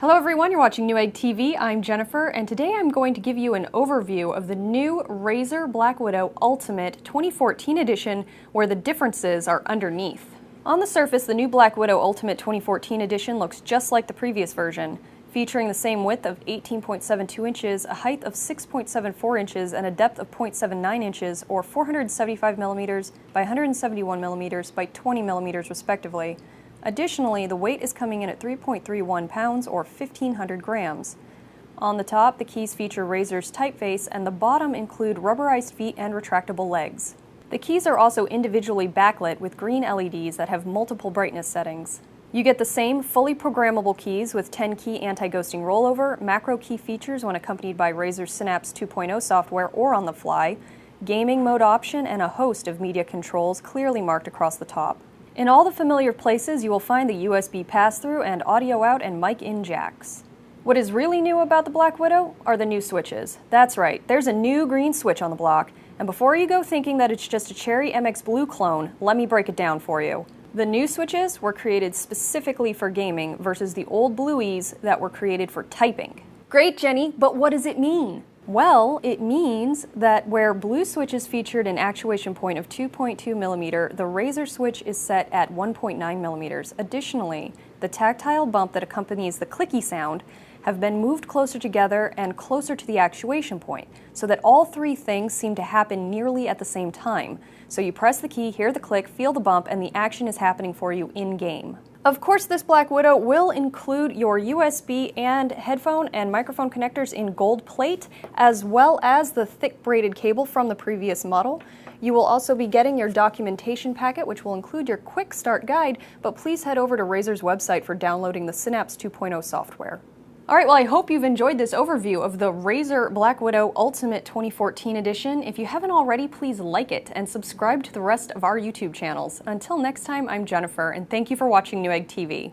Hello everyone, you're watching Newegg TV. I'm Jennifer, and today I'm going to give you an overview of the new RAZER Blackwidow Ultimate 2014 edition, where the differences are underneath. On the surface, the new Blackwidow Ultimate 2014 edition looks just like the previous version, featuring the same width of 18.72 inches, a height of 6.74 inches, and a depth of 0.79 inches, or 475 millimeters by 171 millimeters by 20 millimeters respectively. Additionally, the weight is coming in at 3.31 pounds or 1,500 grams. On the top, the keys feature RAZER's typeface, and the bottom include rubberized feet and retractable legs. The keys are also individually backlit with green LEDs that have multiple brightness settings. You get the same fully programmable keys with 10-key anti-ghosting rollover, macro key features when accompanied by RAZER's Synapse 2.0 software or on the fly, gaming mode option, and a host of media controls clearly marked across the top. In all the familiar places, you will find the USB pass-through and audio out and mic in jacks. What is really new about the Blackwidow are the new switches. That's right, there's a new green switch on the block, and before you go thinking that it's just a Cherry MX Blue clone, let me break it down for you. The new switches were created specifically for gaming versus the old Blueies that were created for typing. Great, Jenny, but what does it mean? Well, it means that where blue switches featured an actuation point of 2.2 millimeter, the RAZER switch is set at 1.9 millimeters. Additionally, the tactile bump that accompanies the clicky sound have been moved closer together and closer to the actuation point, so that all three things seem to happen nearly at the same time. So you press the key, hear the click, feel the bump, and the action is happening for you in-game. Of course, this Blackwidow will include your USB and headphone and microphone connectors in gold plate, as well as the thick braided cable from the previous model. You will also be getting your documentation packet, which will include your quick start guide, but please head over to RAZER's website for downloading the Synapse 2.0 software. Alright, well, I hope you've enjoyed this overview of the RAZER Blackwidow Ultimate 2014 edition. If you haven't already, please like it and subscribe to the rest of our YouTube channels. Until next time, I'm Jennifer, and thank you for watching Newegg TV.